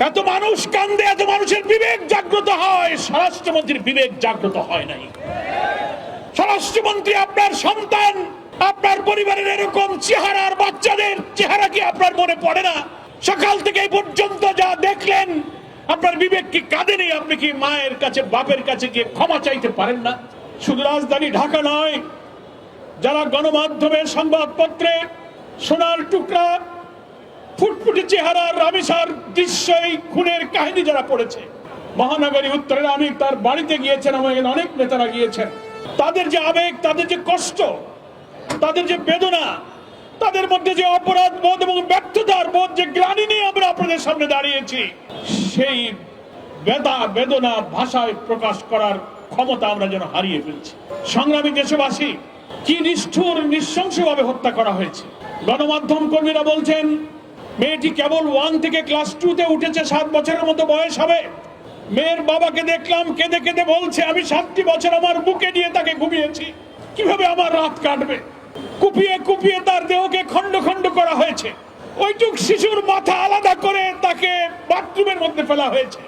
এত মানুষ কান্দে, এত মানুষের বিবেক জাগ্রত হয়, স্বরাষ্ট্রমন্ত্রীর বিবেক জাগ্রত হয় নাই। স্বরাষ্ট্রমন্ত্রী আপনার সন্তান, আপনার পরিবারের এরকম চেহারার বাচ্চাদের চেহারা কি আপনার মনে পড়ে না? সকাল থেকে এই পর্যন্ত যা দেখলেন, আপনার বিবেক কি কাঁদেনি? আপনি কি মায়ের কাছে, বাপের কাছে গিয়ে ক্ষমা চাইতে পারেন না? শুধু রাজধানী ঢাকা নয়, যারা গণমাধ্যমে, সংবাদপত্রে সোনার টুকরা, ফুটফুটে চেহারার রামেসার দৃশ্য, এই খুনের কাহিনী যারা পড়েছে, মহানগরী উত্তরের আমি তার বাড়িতে গিয়েছেন, আমাদের অনেক নেতারা গিয়েছেন, তাদের যে আবেগ, তাদের যে কষ্ট, তাদের যে বেদনা, তাদের মধ্যে যে অপরাধ বোধ এবং ব্যর্থতার বোধ, যে গ্লানি নিয়ে আমরা আপনাদের সামনে দাঁড়িয়েছি, সেই বেদনা ভাষায় প্রকাশ করার ক্ষমতা আমরা যেন হারিয়ে ফেলছি। সংগ্রামী দেশবাসী, কি নিষ্ঠুর, নৃশংসভাবে হত্যা করা হয়েছে। গণমাধ্যম কর্মীরা বলছেন মেয়েটি কেবল 1 থেকে ক্লাস 2-তে উঠেছে, 7 বছরের মতো বয়স হবে। মেয়ের বাবাকে দেখলাম কেঁদে কেঁদে বলছে, আমি 7টি বছর আমার বুকে নিয়ে তাকে ঘুমিয়েছি, কিভাবে আমার রাত কাটবে। কুপিয়ে কুপিয়ে তার দেহকে খন্ড খন্ড করা হয়েছে। ওইটুক শিশুর মাথা আলাদা করে তাকে বাথরুমের মধ্যে ফেলা হয়েছে।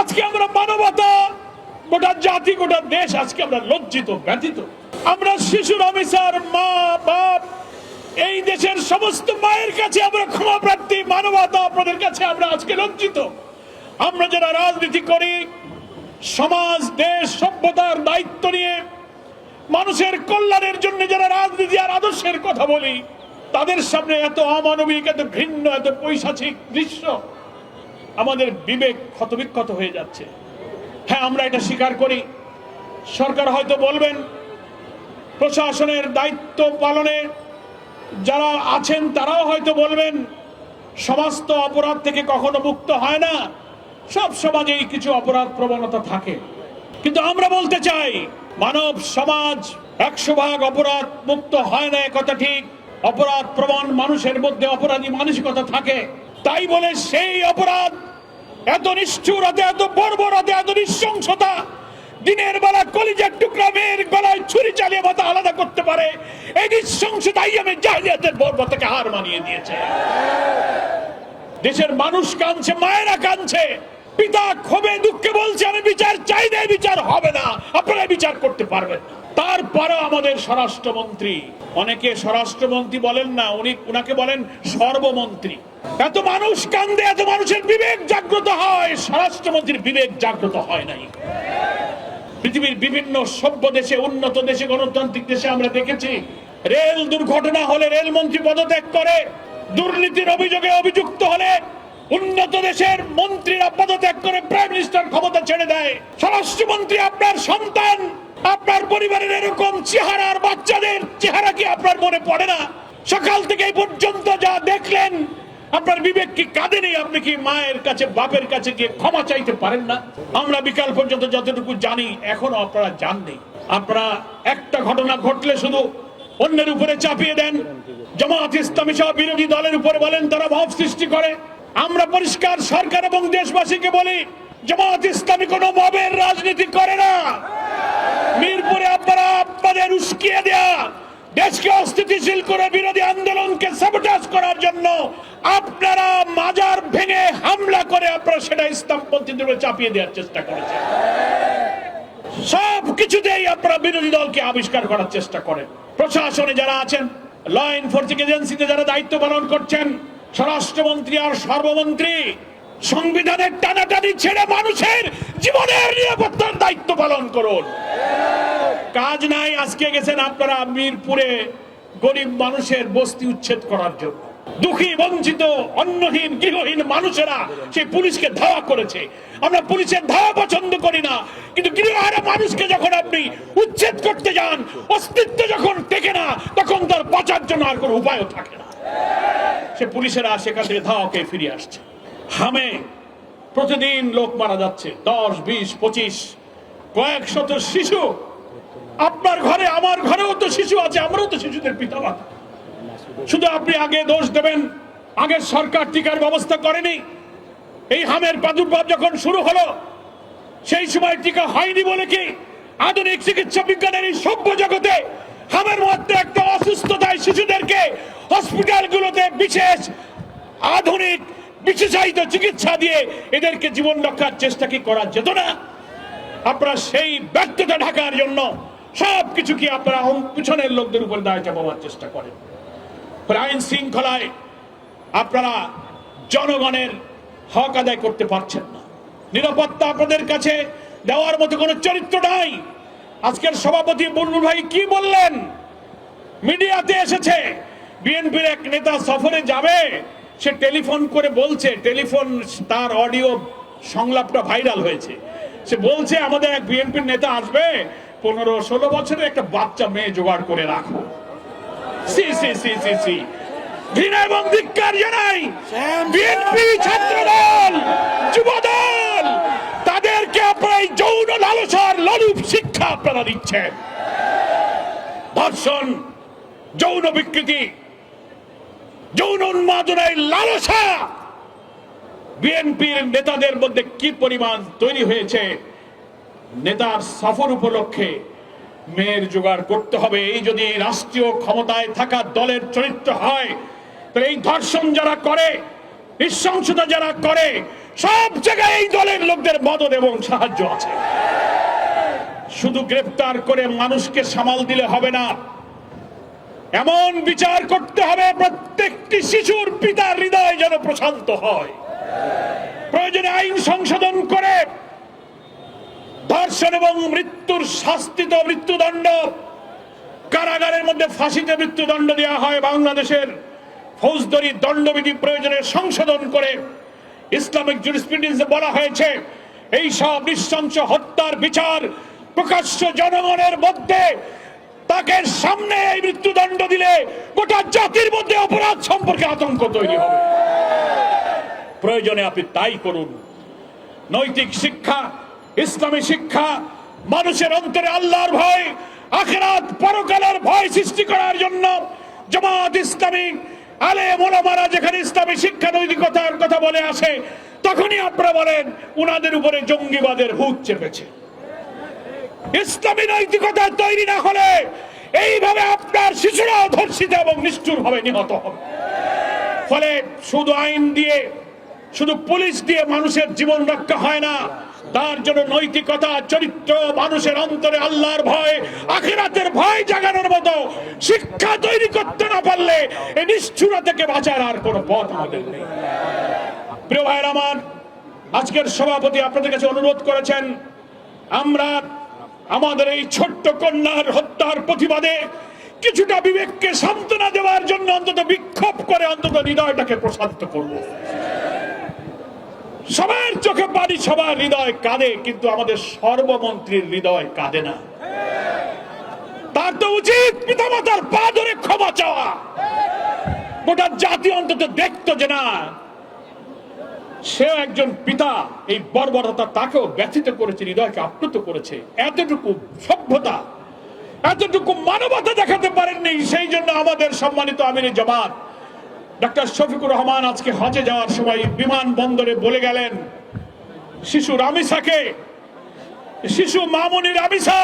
আজকে আমরা মানবতা, গোটা জাতি, গোটা দেশ আজকে আমরা লজ্জিত, ব্যথিত। আমরা শিশু রামেসার মা, বাপ, এই দেশের সমস্ত মায়ের কাছে আমরা ক্ষমা প্রার্থী। মানবতা আপনাদের কাছে আমরা আজকে লজ্জিত। আমরা যারা রাজনীতি করি, সমাজ, দেশ, সভ্যতার দায়িত্ব নিয়ে মানুষের কল্যাণের জন্য যারা রাজনীতি আর আদর্শের কথা বলি, তাদের সামনে এত অমানবিক, এত ঘৃণ্য, এত পৈশাচিক দৃশ্য, আমাদের বিবেক ক্ষতবিক্ষত হয়ে যাচ্ছে। হ্যাঁ, আমরা এটা স্বীকার করি। সরকার হয়তো বলবেন, প্রশাসনের দায়িত্ব পালনে যারা আছেন তারাও হয়তো বলবেন, সমাজ তো অপরাধ থেকে কখনো মুক্ত হয় না, সব সমাজেই কিছু অপরাধ প্রবণতা থাকে। কিন্তু আমরা বলতে চাই, মানব সমাজ 100% অপরাধ মুক্ত হয় না, কথা ঠিক। অপরাধ প্রবণ মানুষের মধ্যে অপরাধী মানসিকতা থাকে। তাই বলে সেই অপরাধ, এত নিষ্ঠুরতা, এত বর্বরতা, এত নৃশংসতা, দিনের বেলা কলিজার টুকরা মেয়ের গলায় ছুরি চালিয়ে মাথা আলাদা করতে পারে, এই নৃশংসতাই আমি জাহিলিয়াতের বর্বরতাকে হার মানিয়ে দিয়েছে। দেশের মানুষ কাঁদছে, মায়েরা কাঁদছে, পিতা ক্ষোভে দুঃখে বলছে, আমি বিচার চাই না, বিচার হবে না, আপনারা বিচার করতে পারবেন না। তারপরেও আমাদের স্বরাষ্ট্রমন্ত্রী, অনেকে স্বরাষ্ট্রমন্ত্রী বলেন না, উনাকে বলেন সর্বমন্ত্রী। এত মানুষ কান্দে, এত মানুষের বিবেক জাগ্রত হয়, স্বরাষ্ট্রমন্ত্রীর বিবেক জাগ্রত হয় নাই। পৃথিবীর বিভিন্ন সভ্য দেশে, উন্নত দেশে, গণতান্ত্রিক দেশে আমরা দেখেছি, রেল দুর্ঘটনা হলে রেলমন্ত্রী পদত্যাগ করে, দুর্নীতির অভিযোগে অভিযুক্ত হলে উন্নত দেশের মন্ত্রীরা পদত্যাগ করে প্রাইম মিনিস্টার ক্ষমতা ছেড়ে দেয়। স্বরাষ্ট্রমন্ত্রী আপনার সন্তান, আপনার পরিবারের এরকম চেহারার বাচ্চাদের চেহারা কি আপনার মনে পড়ে না? সকাল থেকে এই পর্যন্ত যা দেখলেন, আপনার বিবেক কি কাঁদেনি? আপনি কি মায়ের কাছে, বাপের কাছে গিয়ে ক্ষমা চাইতে পারেন না? আমরা বিকাল পর্যন্ত যতটুকু জানি, এখনো আপনারা জাননি। আপনারা একটা ঘটনা ঘটলে শুধু অন্যের উপরে চাপিয়ে দেন। জামাত ইসলামী সহ বিরোধী দলের উপরে বলেন তারা মব সৃষ্টি করে। আমরা পরিষ্কার সরকার এবং দেশবাসীকে বলি, জামাত ইসলামী কোনো মবের রাজনীতি করে না। মিরপুরে আপনারা আপনাদের উস্কিয়ে দেয়া, দেশকে অস্থিতিশীল করে বিরোধী আন্দোলনকে সাবোটাজ করার জন্য আপনারা মাজার ভেঙে হামলা করে আপনারা সেটা ইসলামপন্থীদের চাপিয়ে দেওয়ার চেষ্টা করেছেন। সব কিছুতেই আপনারা বিরোধী দলকে আবিষ্কার করার চেষ্টা করেন। প্রশাসনে যারা আছেন, ল এনফোর্সিং এজেন্সিতে যারা দায়িত্ব পালন করছেন, স্বরাষ্ট্রমন্ত্রী আর সর্বমন্ত্রী, সংবিধানের টানাটানি ছেড়ে মানুষের জীবনের নিরাপত্তার দায়িত্ব পালন করুন। কাজ নাই। আজকে গেছেন আপনারা মিরপুরে গরিব মানুষের বস্তি উচ্ছেদ করার জন্য। দুঃখী, বঞ্চিত, অন্নহীন, গৃহহীন মানুষেরা সেই পুলিশকে ধাওয়া করেছে। আমরা পুলিশের ধাওয়া পছন্দ করি না, কিন্তু গৃহহারা মানুষকে যখন আপনি উচ্ছেদ করতে যান, অস্তিত্ব যখন টেকে না, তখন তার বাঁচার জন্য আর কোনো উপায়ও থাকে না। সে পুলিশেরা সেখান থেকে ধাওয়াকে ফিরে আসছে। হামে প্রতিদিন লোক মারা যাচ্ছে, 10, 20, 25, কয়েক শত শিশু। আপনার ঘরে, আমার ঘরেও তো শিশু আছে, আমরাও তো শিশুদের পিতা মাতা। শুধু আপনি আগে দোষ দেবেন, আগের সরকার টিকার ব্যবস্থা করেনি। এই হামের প্রাদুর্ভাব যখন শুরু হলো, সেই সময় টিকা হয়নি বলে কি আধুনিক চিকিৎসা বিজ্ঞানের এই সভ্য জগতে হামের মধ্যে একটা অসুস্থতায় শিশুদেরকে হসপিটালগুলোতে বিশেষ আধুনিক বিশেষায়িত চিকিৎসা দিয়ে এদেরকে জীবন রক্ষার চেষ্টা কি করা যেত না? আপনারা সেই ব্যর্থতা ঢাকার জন্য সবকিছু কি আপনারা পিছনের লোকদের উপর দায় চাপাবার চেষ্টা করেন। আইন শৃঙ্খলায় আপনারা জনগণের হক আদায় করতে পারছেন না। নিরাপত্তা আপনাদের কাছে দেওয়ার মতো কোনো চরিত্র নাই। আজকের সভাপতি বুলবুল ভাই কি বললেন, মিডিয়াতে এসেছে বিএনপির এক নেতা সফরে যাবে, সে টেলিফোন করে বলছে, টেলিফোন তার অডিও সংলাপটা ভাইরাল হয়েছে, সে বলছে আমাদের এক বিএনপির নেতা আসবে, 15-16 বছরের একটা বাচ্চা মেয়ে জোগাড় করে রাখো। সি সি সি সি সি ঘৃণা এবং ধিক্কার জানাই বিএনপি, ছাত্রদল, যুবদল, তাদেরকে আপনারা এই যৌন লালসার লোলুপ শিক্ষা আপনারা দিচ্ছেন। ধর্ষণ, যৌন বিকৃতি, যৌন উন্মাদনায় লালসা বিএনপির নেতাদের মধ্যে কি পরিমাণ তৈরি হয়েছে। নেতার সফর উপলক্ষে মেয়ের জোগাড় করতে হবে, এই যদি রাষ্ট্রীয় ক্ষমতায় থাকা দলের চরিত্র হয়, তাহলে এই ধর্ষণ যারা করে, নৃশংসতা যারা করে, সব জায়গায় এই দলের লোকদের মদত এবং সাহায্য আছে। শুধু গ্রেফতার করে মানুষকে সামাল দিলে হবে না, এমন বিচার করতে হবে প্রত্যেকটি শিশুর পিতার হৃদয় যেন প্রশান্ত হয়। প্রয়োজনে আইন সংশোধন করে ধর্ষণ এবং মৃত্যুর শাস্তিত মৃত্যুদণ্ড, কারাগারের মধ্যে ফাঁসিতে মৃত্যুদণ্ড দেওয়া হয়। বাংলাদেশের ফৌজদারি দণ্ডবিধি প্রয়োজনে সংশোধন করে ইসলামিক জুরিসপ্রুডেন্সে বলা হয়েছে এই সব নৃশংস হত্যার বিচার প্রকাশ্য জনগণের মধ্যে, তাকে সামনে এই মৃত্যুদণ্ড দিলে গোটা জাতির মধ্যে অপরাধ সম্পর্কে আতঙ্ক তৈরি হবে। প্রয়োজনে আপনি তাই করুন। নৈতিক শিক্ষা, ইসলামী শিক্ষা, মানুষের অন্তরে আল্লাহর ভয়, আখিরাত পরকালের ভয় সৃষ্টি করার জন্য জামাত ইসলামী আলেম ওলামারা যেখানে ইসলামী শিক্ষা নৈতিকতার কথা বলে আসে, তখনই আপনারা বলেন উনাদের উপরে জঙ্গিবাদের ভূত চেপেছে। ইসলামী নৈতিকতা তৈরি না হলে এইভাবে আপনার শিশুরাও ধর্ষিত এবং নিষ্ঠুর ভাবে নিহত হবে। ফলে শুধু আইন দিয়ে, শুধু পুলিশ দিয়ে মানুষের জীবন রক্ষা হয় না, তার জন্য নৈতিকতা, চরিত্র, মানুষের অন্তরে আল্লাহর ভয়, আখিরাতের ভয় জাগানোর মতো শিক্ষা তৈরি করতে না পারলে এই নিষ্ঠুরতা থেকে বাঁচার আর কোনো পথ আমাদের নেই। প্রিয় ভাইয়ের আমার, আজকের সভাপতি আপনাদের কাছে অনুরোধ করেছেন আমরা আমাদের এই ছোট্ট কন্যার হত্যার প্রতিবাদে কিছুটা বিবেককে সান্ত্বনা দেওয়ার জন্য অন্তত বিক্ষোভ করে অন্তত হৃদয়টাকে প্রশান্ত করব। সবার চোখে পানি, সবার হৃদয় কাঁদে, কিন্তু আমাদের সর্বমন্ত্রীর হৃদয় কাঁদে না। তার তো উচিত পিতামাতার পা ধরে ক্ষমা চাওয়া। গোটা জাতি অন্তত দেখতো যে না, সেও একজন পিতা, এই বর্বরতা তাকেও ব্যথিত করেছে, হৃদয়কে আপ্লুত করেছে। এতটুকু সভ্যতা, এতটুকু মানবতা দেখাতে পারেননি। সেই জন্য আমাদের সম্মানিত আমিরে জামাত ডক্টর শফিকুর রহমান আজকে হজে যাওয়ার সময় বিমানবন্দরে বলে গেলেন শিশু রামিসাকে, শিশু মামুনি রামিসা,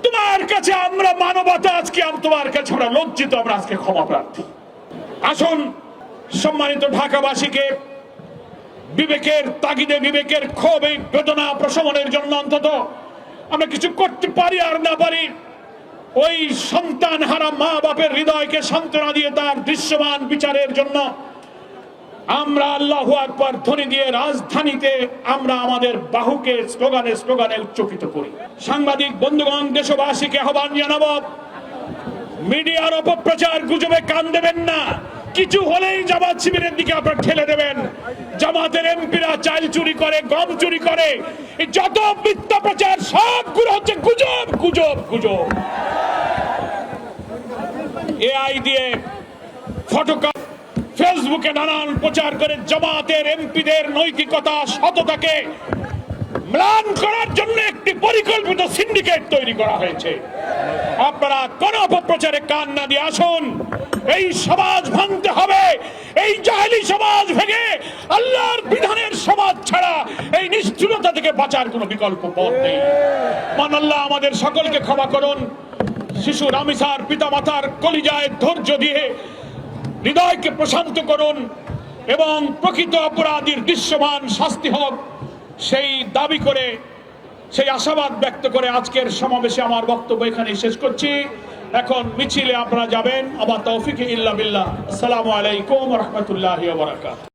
তোমার কাছে আমরা মানবতা, আজকে তোমার কাছে আমরা লজ্জিত, আমরা আজকে ক্ষমা প্রার্থী। আসুন সম্মানিত ঢাকাবাসীকে বিবেকের তাগিদে, বিবেকের ক্ষোভ, এই বেদনা প্রশমনের জন্য অন্তত আমরা কিছু করতে পারি আর না পারি, ওই সন্তান হারা মা বাপের হৃদয়কে সান্ত্বনা দিয়ে তার দৃশ্যমান বিচারের জন্য আমরা আল্লাহু আকবার ধ্বনি দিয়ে রাজধানীতে আমরা আমাদের বাহুকে স্লোগানে স্লোগানে উচ্চকিত করি। সাংবাদিক বন্ধুগণ, দেশবাসীকে আহ্বান জানাবো, মিডিয়ার অপপ্রচার গুজবে কান দেবেন না। কিছু হলেই জামাত শিবিরের দিকে আপনারা ঠেলে দেবেন। জামাতের এমপিরা চাল চুরি করে, গম চুরি করে, এই যত মিথ্যা প্রচার সবগুলো হচ্ছে গুজব, গুজব, গুজব। এআই দিয়ে ফটোকপি, ফেসবুকে নানান প্রচার করে জামাতের এমপিদের নৈতিকতা, সততাকে ম্লান করার জন্য একটি পরিকল্পিত সিন্ডিকেট তৈরি করা হয়েছে। আপনারা কোন অপপ্রচারে কান না দিয়ে আসুন। এই সমাজ ভাঙতে হবে। এই জাহেলি সমাজ ভেঙে আল্লাহর বিধানের সমাজ ছাড়া এই নিষ্ঠুরতা থেকে বাঁচার কোনো বিকল্প পথ নেই। মান আল্লাহ আমাদের সকলকে ক্ষমা করুন। শিশু রামিসার পিতামাতার কলিজায় ধৈর্য দিয়ে হৃদয়কে প্রশান্ত করুন। এবং প্রকৃত অপরাধীর দৃশ্যমান শাস্তি হোক সেই দাবি করে, সেই আশাবাদ ব্যক্ত করে আজকের সমাবেশে আমার বক্তব্য এখানে শেষ করছি। এখন মিছিলে আপনারা যাবেন। আমার তৌফিক ইল্লা বিল্লাহ। আসসালামু আলাইকুম ওয়া রাহমাতুল্লাহি ওয়া বারাকাতুহু।